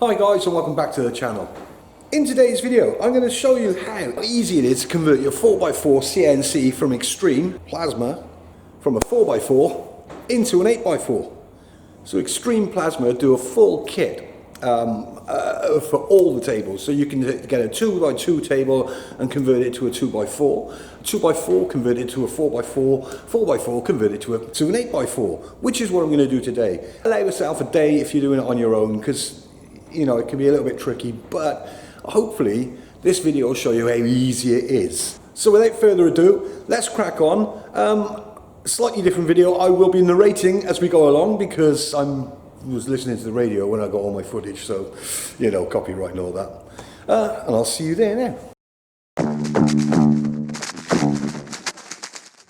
Hi guys, and welcome back to the channel. In today's video I'm going to show you how easy it is to convert your 4x4 CNC from Xtreme Plasma from a 4x4 into an 8x4. So Xtreme Plasma do a full kit for all the tables, so you can get a 2x2 table and convert it to a 2x4, 2x4 convert it to a 4x4, 4x4 convert it to an 8x4, which is what I'm going to do today. Allow yourself a day if you're doing it on your own, because you know it can be a little bit tricky, but hopefully this video will show you how easy it is. So without further ado, let's crack on. Slightly different video. I will be narrating as we go along because I was listening to the radio when I got all my footage, so you know, copyright and all that. And I'll see you there now.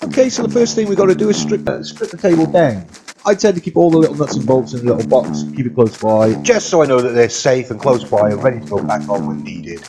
Okay, so the first thing we've got to do is strip the table down. I tend to keep all the little nuts and bolts in a little box, keep it close by, just so I know that they're safe and close by and ready to go back on when needed.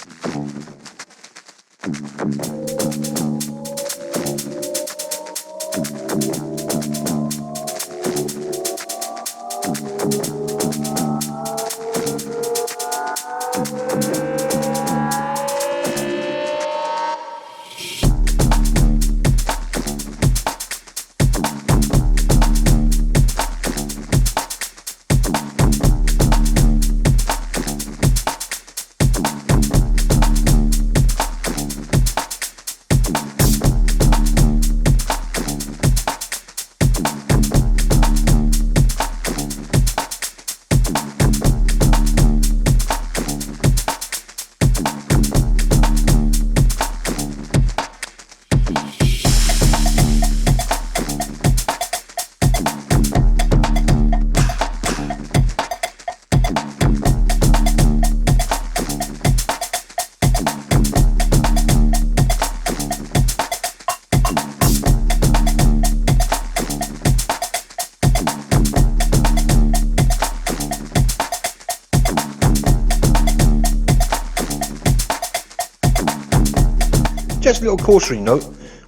Just a little cautionary note,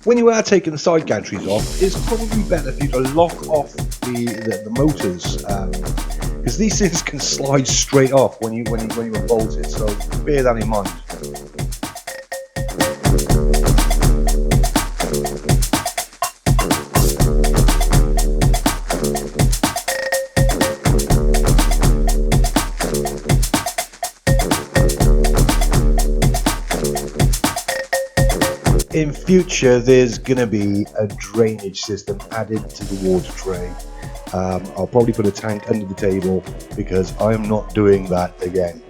when you are taking the side gantries off, it's probably better for you to lock off the motors, because these things can slide straight off when you unbolt it, so bear that in mind. In future, there's going to be a drainage system added to the water tray. I'll probably put a tank under the table because I'm not doing that again.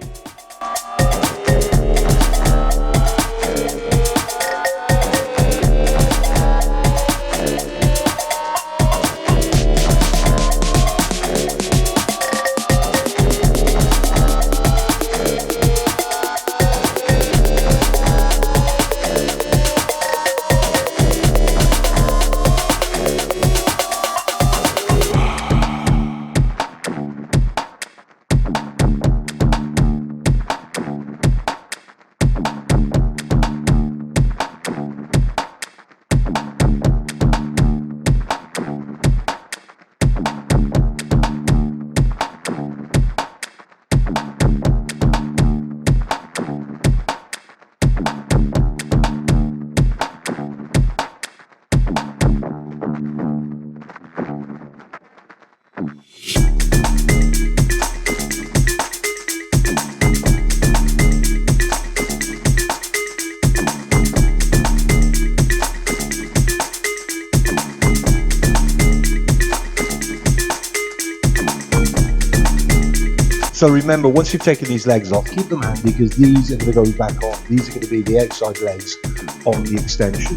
So remember, once you've taken these legs off, keep them handy because these are going to go back on. These are going to be the outside legs on the extension.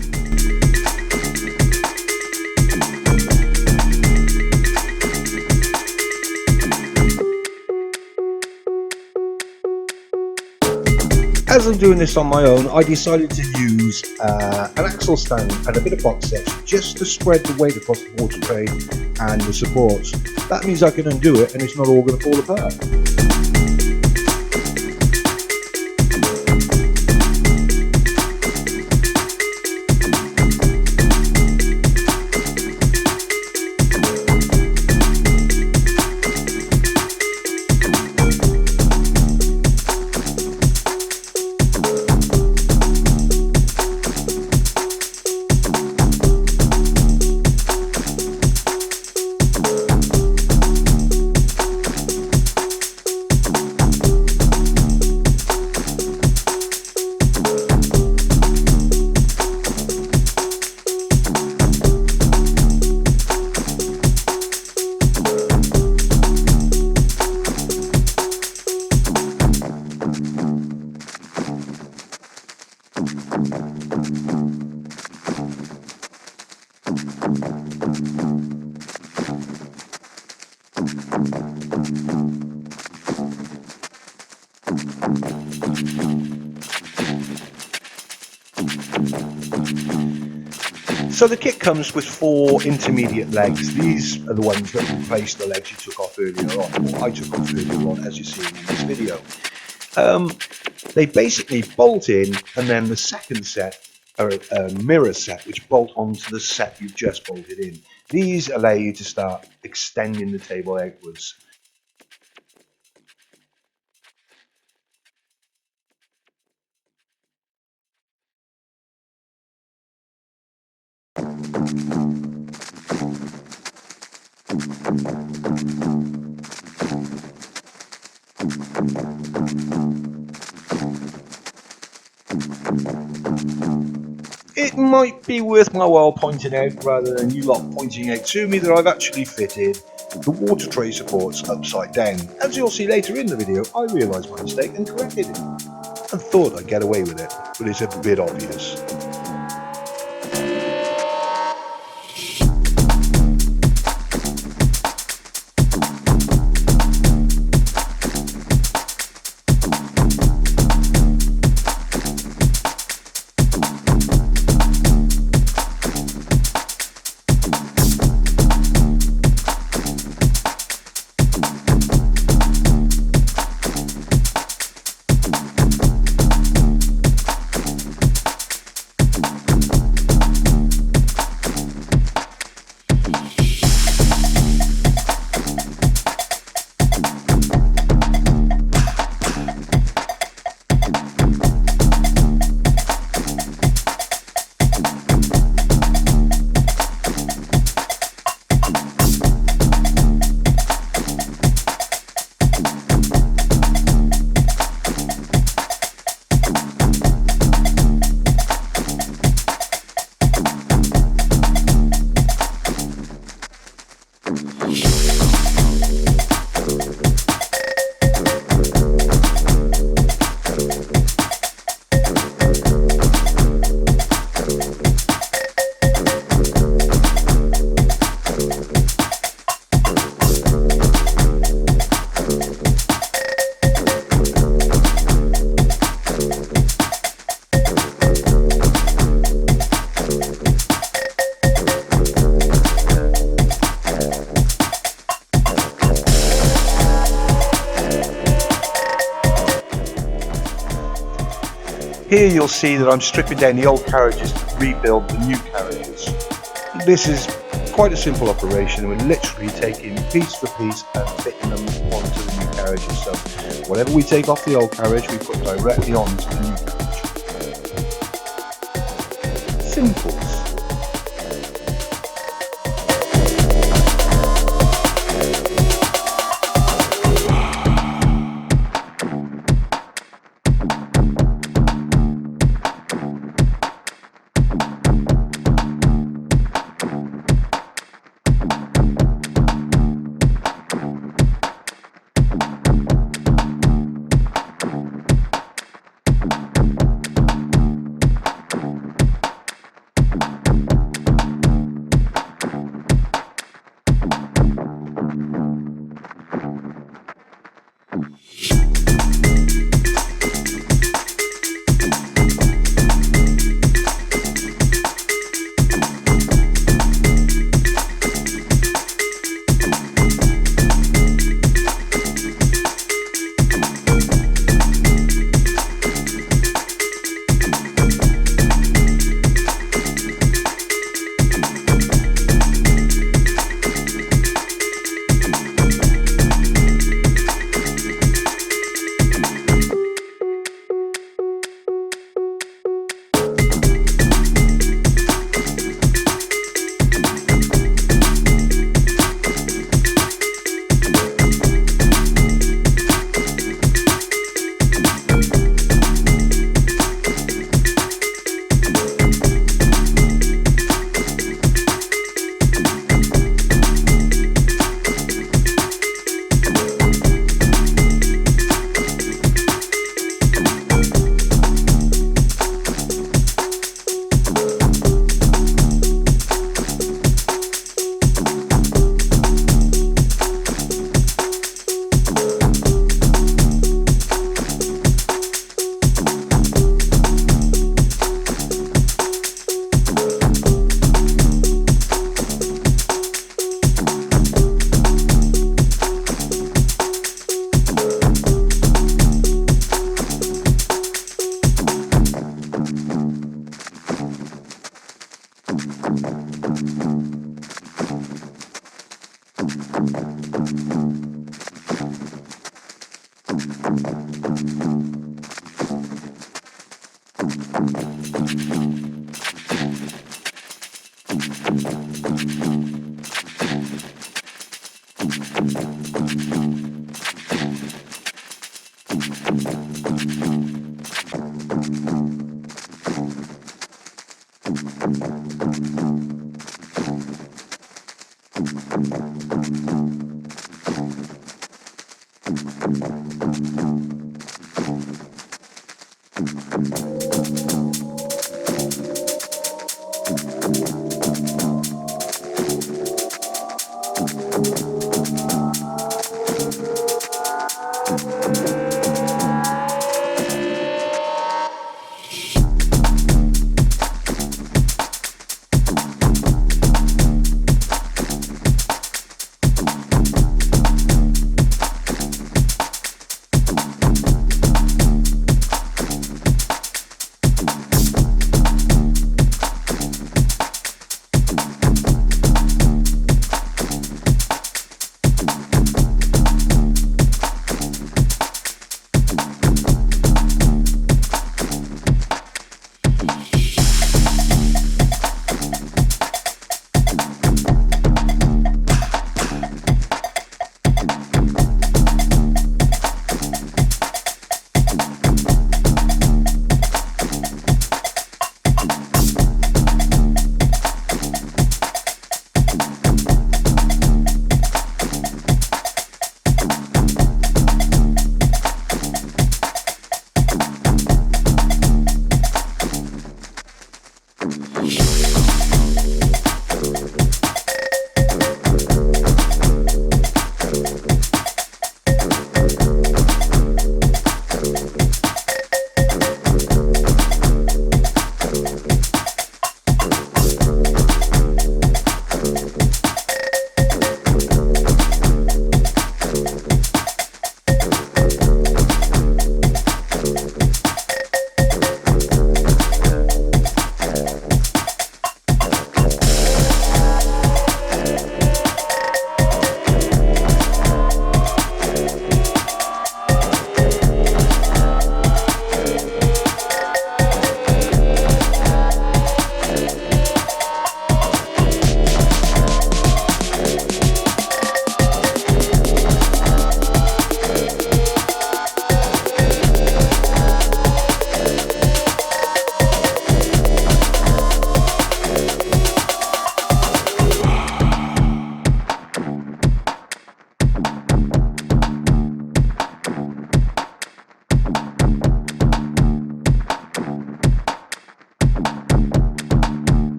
As I'm doing this on my own, I decided to use an axle stand and a bit of box section just to spread the weight across the water tray and the supports. That means I can undo it and it's not all going to fall apart. So the kit comes with 4 intermediate legs. These are the ones that replace the legs you took off earlier on, or I took off earlier on, as you see in this video. They basically bolt in, and then the second set are a mirror set which bolt onto the set you've just bolted in. These allow you to start extending the table outwards. It might be worth my while pointing out, rather than you lot pointing out to me, that I've actually fitted the water tray supports upside down. As you'll see later in the video, I realised my mistake and corrected it, and thought I'd get away with it, but it's a bit obvious. Here you'll see that I'm stripping down the old carriages to rebuild the new carriages. This is quite a simple operation. We're literally taking piece for piece and fitting them onto the new carriages. So whatever we take off the old carriage, we put directly onto the new carriage. Simple.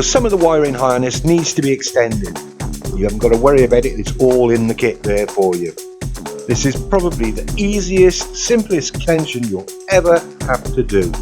So some of the wiring harness needs to be extended. You haven't got to worry about it, it's all in the kit there for you. This is probably the easiest, simplest clenching you'll ever have to do.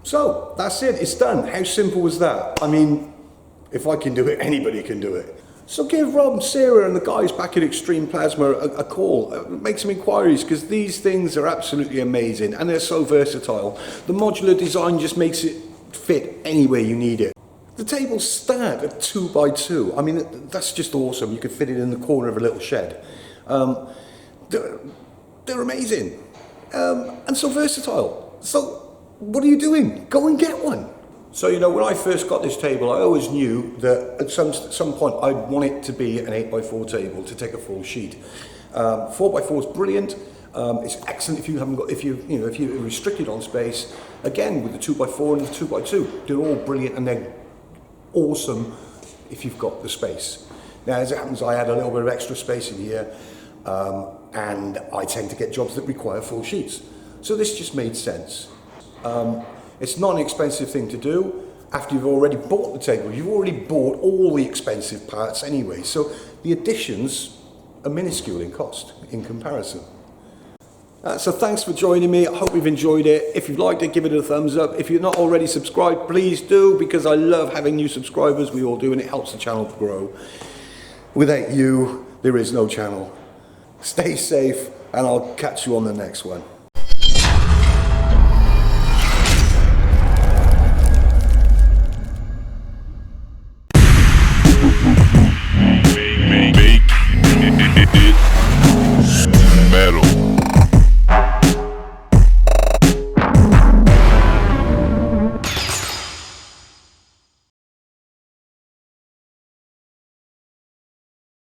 So that's it, it's done. How simple was that? I mean, if I can do it, anybody can do it. So give Rob, Sarah and the guys back at Xtreme Plasma a call. Make some inquiries, because these things are absolutely amazing and they're so versatile. The modular design just makes it fit anywhere you need it. The tables start at 2x2. I mean, that's just awesome. You could fit it in the corner of a little shed. They're amazing and so versatile. So what are you doing? Go and get one. So, you know, when I first got this table, I always knew that at some point I'd want it to be an 8x4 table to take a full sheet. 4x4 is brilliant. It's excellent if you haven't got, if you're restricted on space. Again, with the 2x4 and the 2x2, they're all brilliant and they're awesome if you've got the space. Now, as it happens, I had a little bit of extra space in here, and I tend to get jobs that require full sheets. So this just made sense. It's not an expensive thing to do. After you've already bought the table, you've already bought all the expensive parts anyway, so the additions are minuscule in cost in comparison. So thanks for joining me. I hope you've enjoyed it. If you've liked it, give it a thumbs up. If you're not already subscribed, please do, because I love having new subscribers. We all do, and it helps the channel to grow. Without you, there is no channel. Stay safe, and I'll catch you on the next one.